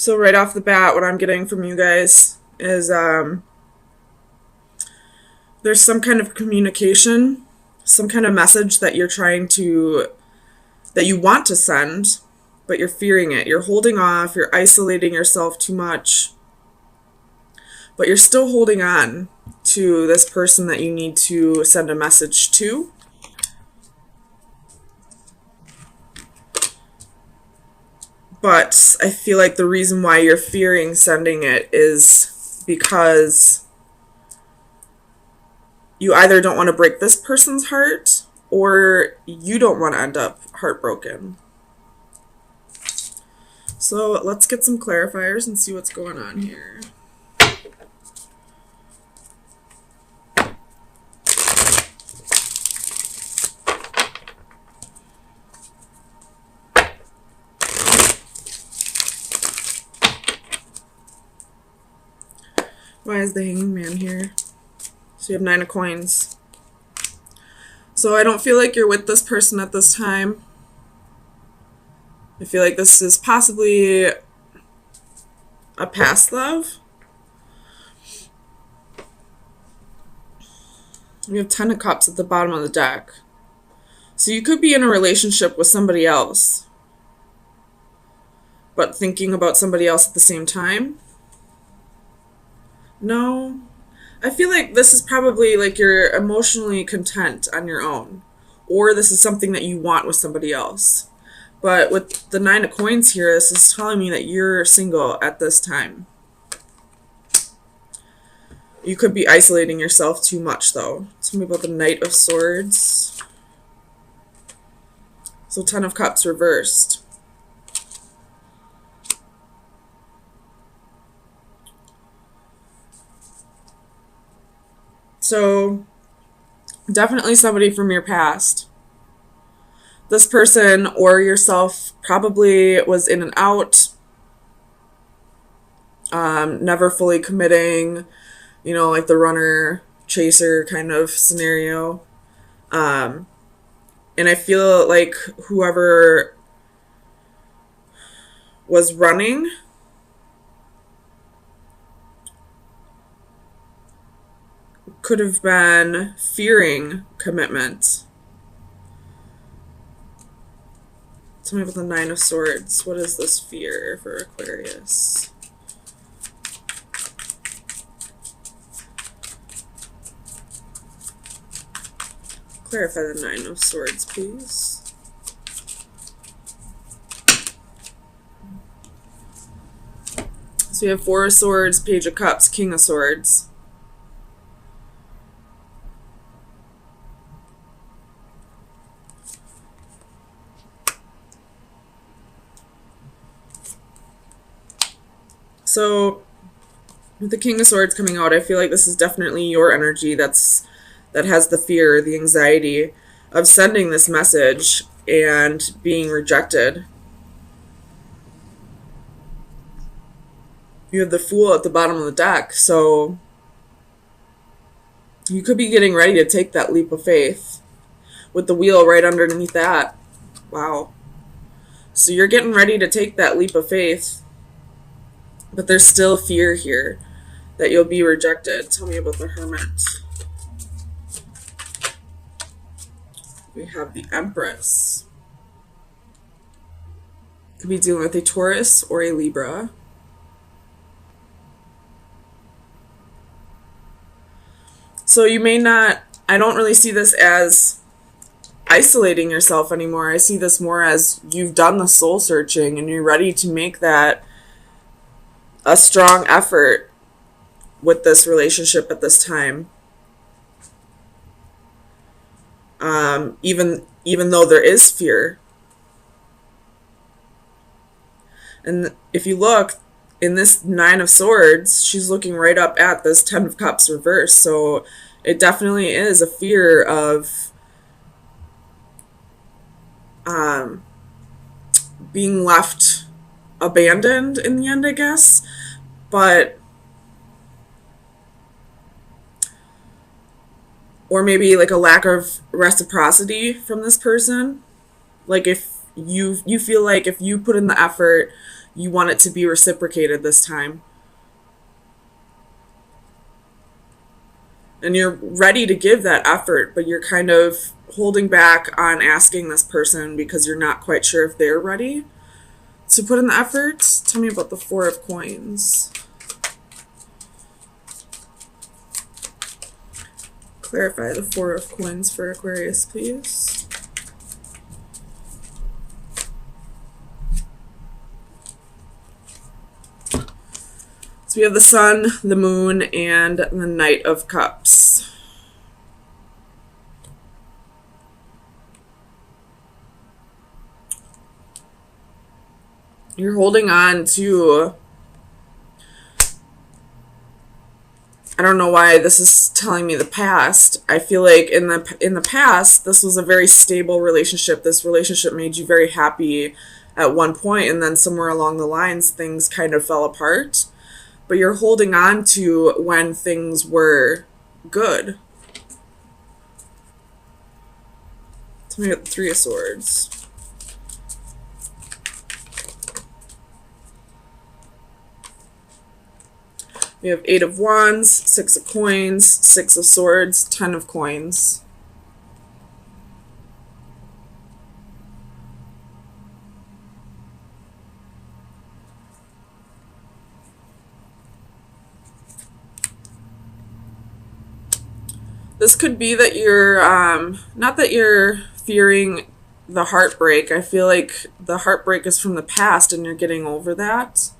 So right off the bat, what I'm getting from you guys is there's some kind of communication, some kind of message that that you want to send, but you're fearing it. You're holding off, you're isolating yourself too much, but you're still holding on to this person that you need to send a message to. But I feel like the reason why you're fearing sending it is because you either don't want to break this person's heart or you don't want to end up heartbroken. So let's get some clarifiers and see what's going on here. Why is the Hanging Man here? So you have 9 of coins. So I don't feel like you're with this person at this time. I feel like this is possibly a past love. We have 10 of Cups at the bottom of the deck. So you could be in a relationship with somebody else, but thinking about somebody else at the same time. No, I feel like this is probably like you're emotionally content on your own, or this is something that you want with somebody else. But with the 9 of coins here, this is telling me that you're single at this time. You could be isolating yourself too much, though. Tell me about the Knight of Swords. So 10 of Cups reversed. So definitely somebody from your past. This person or yourself probably was in and out, never fully committing, like the runner chaser kind of scenario. And I feel like whoever was running could have been fearing commitment. Tell me about the 9 of Swords. What is this fear for Aquarius? Clarify the 9 of Swords, please. So we have 4 of Swords, Page of Cups, King of Swords. So with the King of Swords coming out, I feel like this is definitely your energy that has the fear, the anxiety of sending this message and being rejected. You have the Fool at the bottom of the deck, so you could be getting ready to take that leap of faith with the Wheel right underneath that. Wow. So you're getting ready to take that leap of faith, but there's still fear here that you'll be rejected. Tell me about the Hermit. We have the Empress. Could be dealing with a Taurus or a Libra. So you may not, I don't really see this as isolating yourself anymore. I see this more as you've done the soul searching and you're ready to make that a strong effort with this relationship at this time. Even though there is fear. And if you look in this 9 of Swords, she's looking right up at this 10 of Cups reversed. So it definitely is a fear of being left abandoned in the end, I guess. But or maybe like a lack of reciprocity from this person. Like if you feel like if you put in the effort, you want it to be reciprocated this time. And you're ready to give that effort, but you're kind of holding back on asking this person because you're not quite sure if they're ready to put in the effort. Tell me about the Four of Coins. Clarify the Four of Coins for Aquarius, please. So we have the Sun, the Moon, and the Knight of Cups. You're holding on to, I don't know why this is telling me the past. I feel like in the past, this was a very stable relationship. This relationship made you very happy at one point, and then somewhere along the lines, things kind of fell apart. But you're holding on to when things were good. Tell me about the Three of Swords. We have Eight of Wands, Six of Coins, Six of Swords, 10 of Coins. This could be that you're, not that you're fearing the heartbreak. I feel like the heartbreak is from the past and you're getting over that.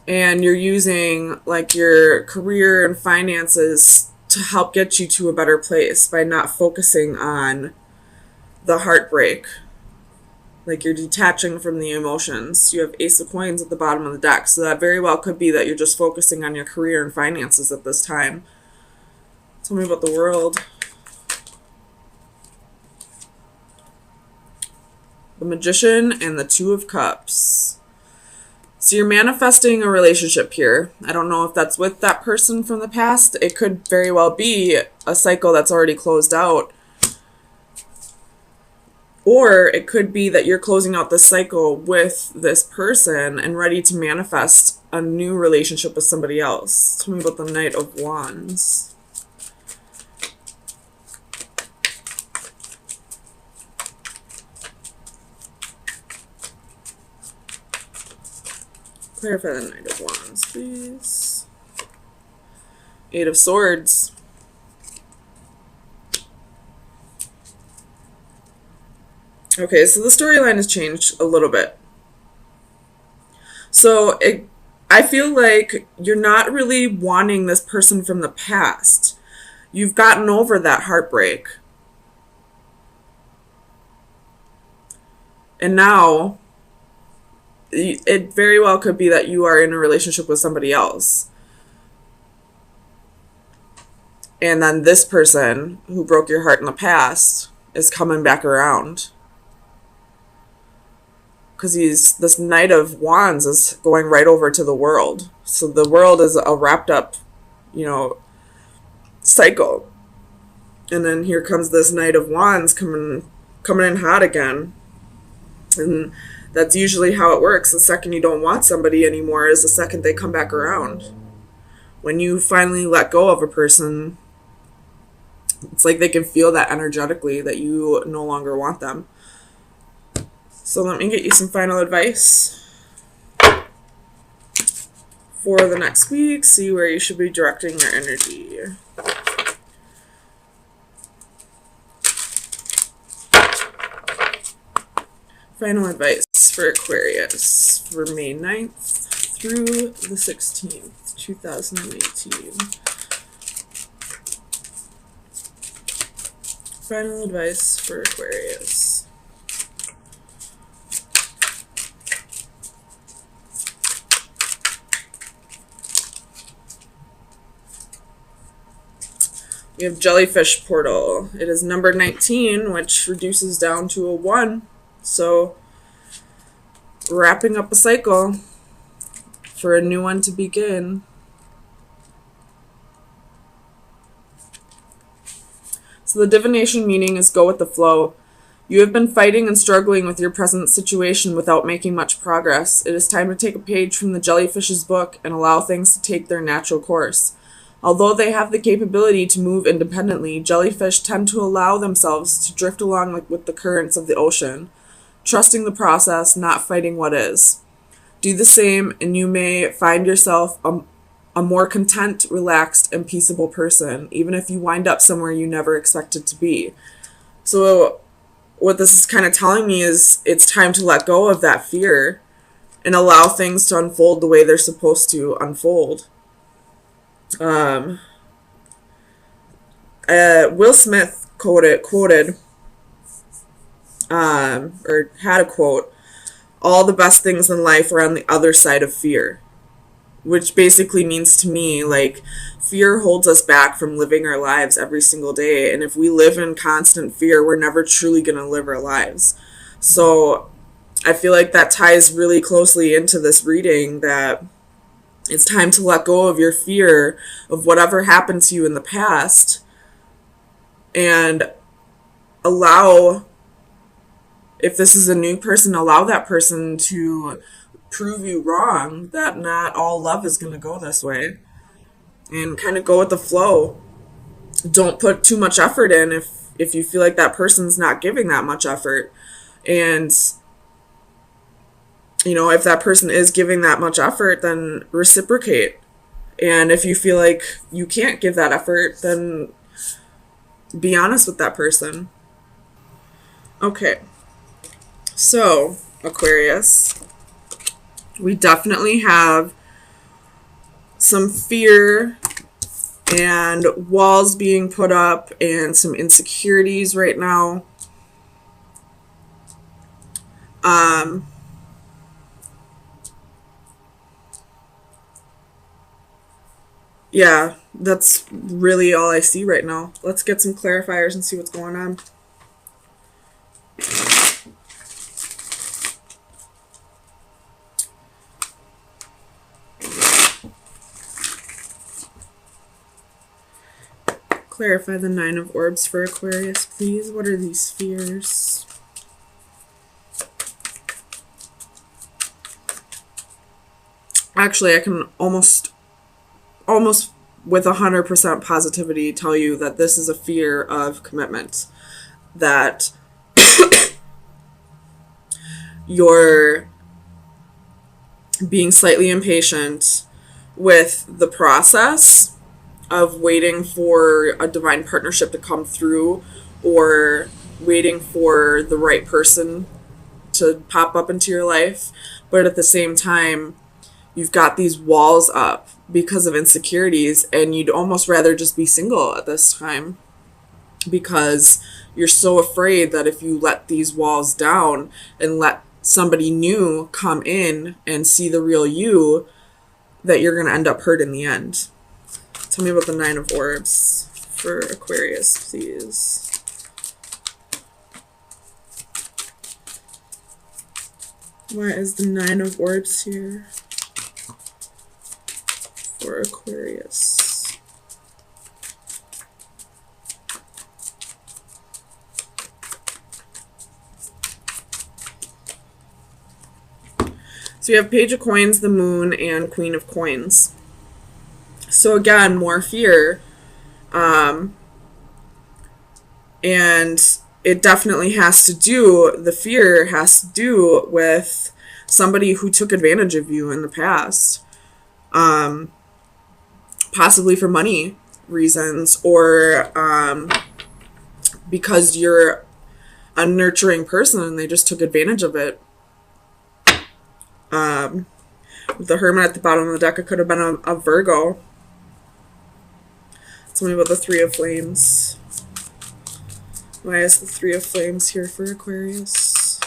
And you're using like your career and finances to help get you to a better place by not focusing on the heartbreak. Like you're detaching from the emotions. You have Ace of Coins at the bottom of the deck. So that very well could be that you're just focusing on your career and finances at this time. Tell me about the World. The Magician and the Two of Cups. So you're manifesting a relationship here. I don't know if that's with that person from the past. It could very well be a cycle that's already closed out. Or it could be that you're closing out this cycle with this person and ready to manifest a new relationship with somebody else. Tell me about the Knight of Wands. Clarify the Knight of Wands, please. Eight of Swords. Okay, so the storyline has changed a little bit. So I feel like you're not really wanting this person from the past. You've gotten over that heartbreak. And now it very well could be that you are in a relationship with somebody else. And then this person who broke your heart in the past is coming back around. Because this Knight of Wands is going right over to the World. So the World is a wrapped up, cycle. And then here comes this Knight of Wands coming in hot again. And that's usually how it works. The second you don't want somebody anymore is the second they come back around. When you finally let go of a person, it's like they can feel that energetically that you no longer want them. So let me get you some final advice for the next week. See where you should be directing your energy. Final advice for Aquarius for May 9th through the 16th, 2018. Final advice for Aquarius. We have Jellyfish Portal. It is number 19, which reduces down to a 1. So, wrapping up a cycle for a new one to begin. So the divination meaning is go with the flow. You have been fighting and struggling with your present situation without making much progress. It is time to take a page from the jellyfish's book and allow things to take their natural course. Although they have the capability to move independently, jellyfish tend to allow themselves to drift along with the currents of the ocean, trusting the process, not fighting what is. Do the same, and you may find yourself a more content, relaxed, and peaceable person, even if you wind up somewhere you never expected to be. So what this is kind of telling me is it's time to let go of that fear and allow things to unfold the way they're supposed to unfold. Will Smith quoted, or had a quote, "All the best things in life are on the other side of fear," which basically means to me, like, fear holds us back from living our lives every single day. And if we live in constant fear, we're never truly going to live our lives. So I feel like that ties really closely into this reading, that it's time to let go of your fear of whatever happened to you in the past and allow, if this is a new person, allow that person to prove you wrong, that not all love is going to go this way, and kind of go with the flow. Don't put too much effort in if you feel like that person's not giving that much effort. And if that person is giving that much effort, then reciprocate. And if you feel like you can't give that effort, then be honest with that person. Okay, so Aquarius, we definitely have some fear and walls being put up and some insecurities right now. Yeah, that's really all I see right now. Let's get some clarifiers and see what's going on. Clarify the Nine of Orbs for Aquarius, please. What are these fears? Actually, I can almost with 100% positivity tell you that this is a fear of commitment. That you're being slightly impatient with the process of waiting for a divine partnership to come through, or waiting for the right person to pop up into your life. But at the same time, you've got these walls up because of insecurities, and you'd almost rather just be single at this time, because you're so afraid that if you let these walls down and let somebody new come in and see the real you, that you're going to end up hurt in the end. Tell me about the Nine of Orbs for Aquarius, please. Why is the Nine of Orbs here for Aquarius? So you have Page of Coins, the Moon, and Queen of Coins. So again, more fear. And it definitely has to do, the fear has to do with somebody who took advantage of you in the past. Possibly for money reasons, or because you're a nurturing person and they just took advantage of it. With the Hermit at the bottom of the deck, it could have been a Virgo. Tell me about the Three of Flames. Why is the Three of Flames here for Aquarius?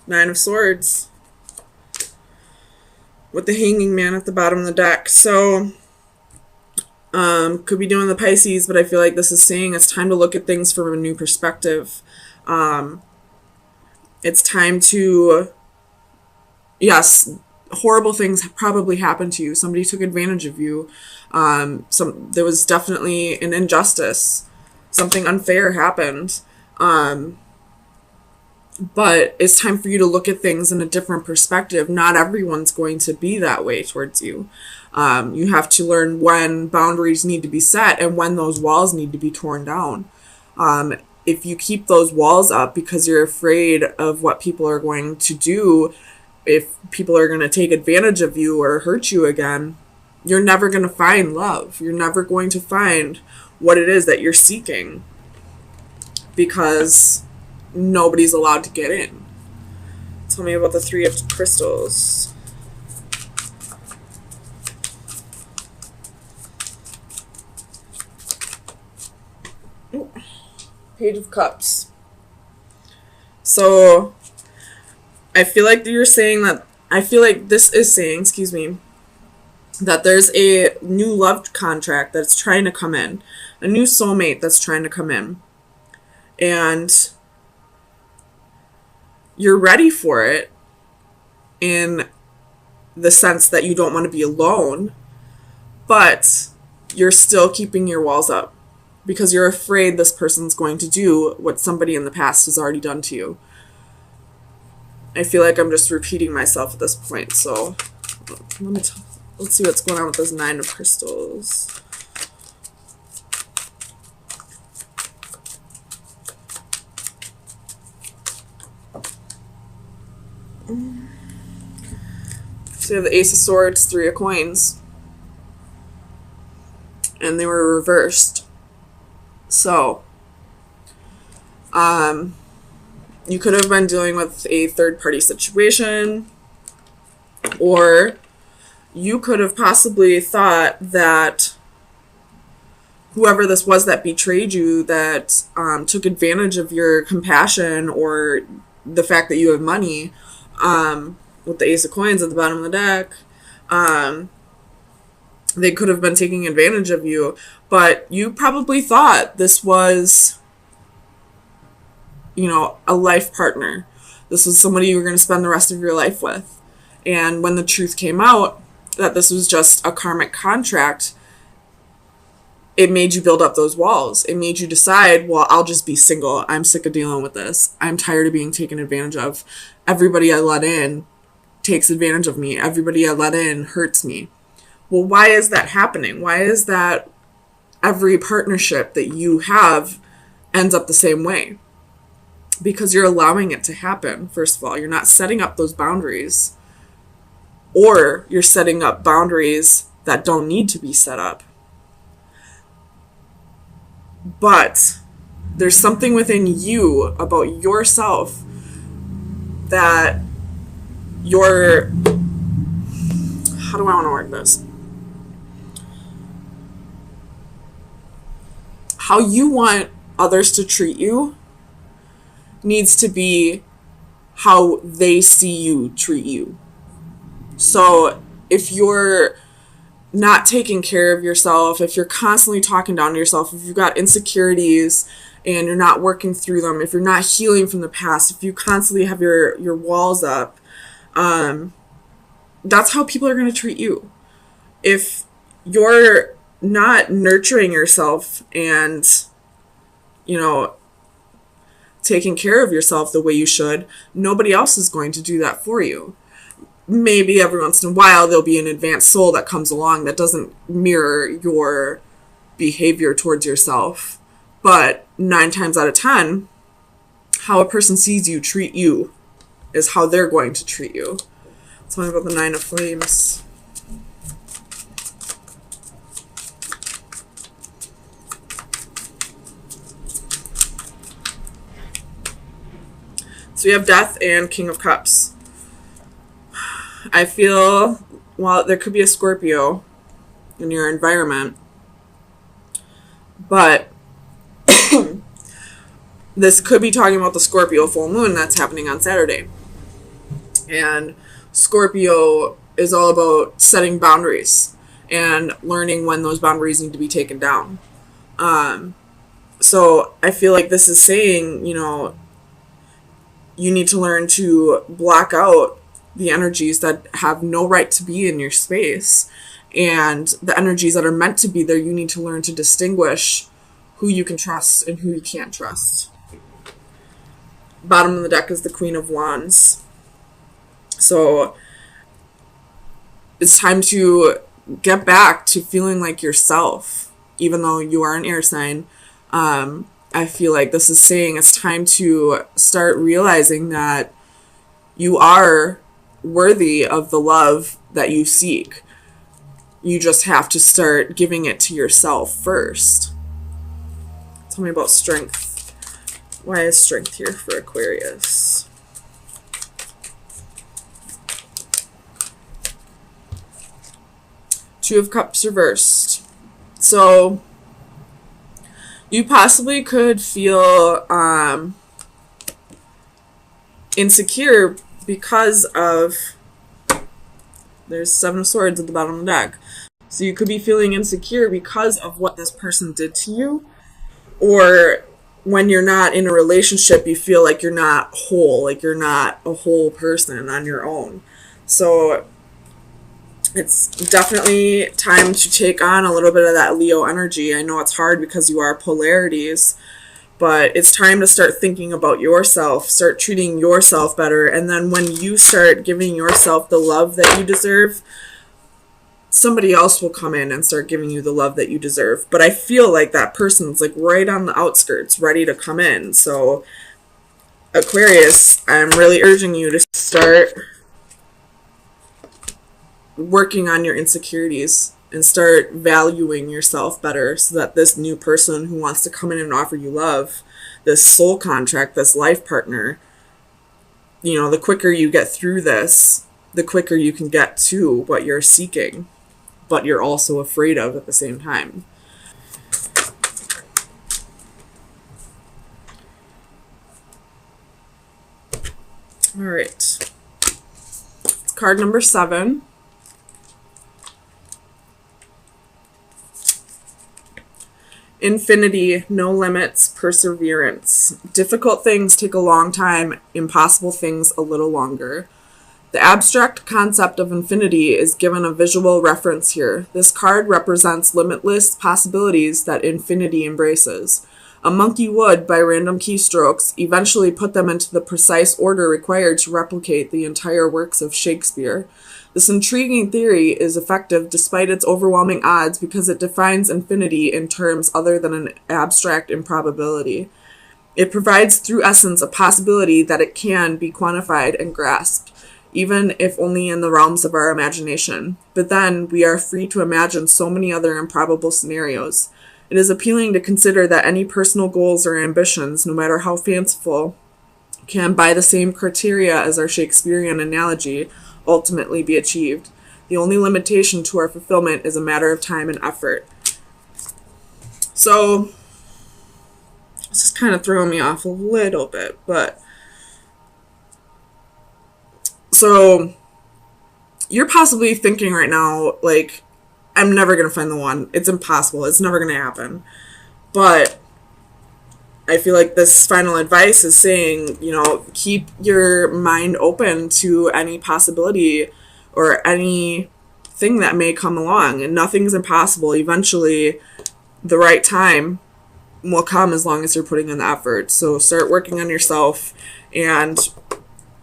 Nine of Swords. With the Hanging Man at the bottom of the deck. So, could be doing the Pisces, but I feel like this is saying it's time to look at things from a new perspective. It's time to yes, horrible things probably happened to you. Somebody took advantage of you. There was definitely an injustice. Something unfair happened. But it's time for you to look at things in a different perspective. Not everyone's going to be that way towards you. You have to learn when boundaries need to be set and when those walls need to be torn down. If you keep those walls up because you're afraid of what people are going to do, if people are going to take advantage of you or hurt you again, you're never going to find love. You're never going to find what it is that you're seeking, because nobody's allowed to get in. Tell me about the Three of Crystals. Ooh. Page of Cups. So I feel like you're saying that, I feel like this is saying, excuse me, that there's a new love contract that's trying to come in, a new soulmate that's trying to come in, and you're ready for it in the sense that you don't want to be alone, but you're still keeping your walls up because you're afraid this person's going to do what somebody in the past has already done to you. I feel like I'm just repeating myself at this point, so let's see what's going on with this Nine of Crystals. So you have the Ace of Swords, Three of Coins, and they were reversed. So, you could have been dealing with a third-party situation, or you could have possibly thought that whoever this was that betrayed you, that took advantage of your compassion or the fact that you have money, with the Ace of Coins at the bottom of the deck, they could have been taking advantage of you, but you probably thought this was, a life partner. This was somebody you were going to spend the rest of your life with. And when the truth came out that this was just a karmic contract, it made you build up those walls. It made you decide, well, I'll just be single. I'm sick of dealing with this. I'm tired of being taken advantage of. Everybody I let in takes advantage of me. Everybody I let in hurts me. Well, why is that happening? Why is that every partnership that you have ends up the same way? Because you're allowing it to happen, first of all. You're not setting up those boundaries. Or you're setting up boundaries that don't need to be set up. But there's something within you about yourself that you're... How do I want to word this? How you want others to treat you needs to be how they see you treat you. So if you're not taking care of yourself, if you're constantly talking down to yourself, if you've got insecurities and you're not working through them, if you're not healing from the past, if you constantly have your walls up, that's how people are going to treat you. If you're not nurturing yourself and, taking care of yourself the way you should, nobody else is going to do that for you. Maybe every once in a while there'll be an advanced soul that comes along that doesn't mirror your behavior towards yourself. But 9 times out of 10, how a person sees you treat you is how they're going to treat you. Tell me about the Nine of Flames. So you have Death and King of Cups. I feel, well, there could be a Scorpio in your environment, but this could be talking about the Scorpio full moon that's happening on Saturday. And Scorpio is all about setting boundaries and learning when those boundaries need to be taken down. So I feel like this is saying, you need to learn to block out the energies that have no right to be in your space. And the energies that are meant to be there, you need to learn to distinguish who you can trust and who you can't trust. Bottom of the deck is the Queen of Wands. So it's time to get back to feeling like yourself, even though you are an air sign. I feel like this is saying it's time to start realizing that you are worthy of the love that you seek. You just have to start giving it to yourself first. Tell me about strength. Why is strength here for Aquarius? Two of Cups reversed. So you possibly could feel insecure because of, there's Seven of Swords at the bottom of the deck. So you could be feeling insecure because of what this person did to you. Or when you're not in a relationship, you feel like you're not whole, like you're not a whole person on your own. So it's definitely time to take on a little bit of that Leo energy. I know it's hard because you are polarities, but it's time to start thinking about yourself, start treating yourself better. And then when you start giving yourself the love that you deserve, somebody else will come in and start giving you the love that you deserve. But I feel like that person's like right on the outskirts, ready to come in. So Aquarius, I'm really urging you to start working on your insecurities and start valuing yourself better, so that this new person who wants to come in and offer you love, this soul contract, this life partner, you know, the quicker you get through this, the quicker you can get to what you're seeking, but you're also afraid of at the same time. All right. Card number 7. Infinity, no limits, perseverance. Difficult things take a long time, impossible things a little longer. The abstract concept of infinity is given a visual reference here. This card represents limitless possibilities that infinity embraces. A monkey would, by random keystrokes, eventually put them into the precise order required to replicate the entire works of Shakespeare. This intriguing theory is effective despite its overwhelming odds because it defines infinity in terms other than an abstract improbability. It provides through essence a possibility that it can be quantified and grasped, even if only in the realms of our imagination. But then we are free to imagine so many other improbable scenarios. It is appealing to consider that any personal goals or ambitions, no matter how fanciful, can, by the same criteria as our Shakespearean analogy, ultimately be achieved. The only limitation to our fulfillment is a matter of time and effort. So, this is kind of throwing me off a little bit, but so you're possibly thinking right now, like, I'm never going to find the one. It's impossible. It's never going to happen. But I feel like this final advice is saying, you know, keep your mind open to any possibility or anything that may come along. And nothing's impossible. Eventually, the right time will come as long as you're putting in the effort. So start working on yourself. And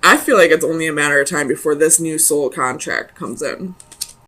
I feel like it's only a matter of time before this new soul contract comes in.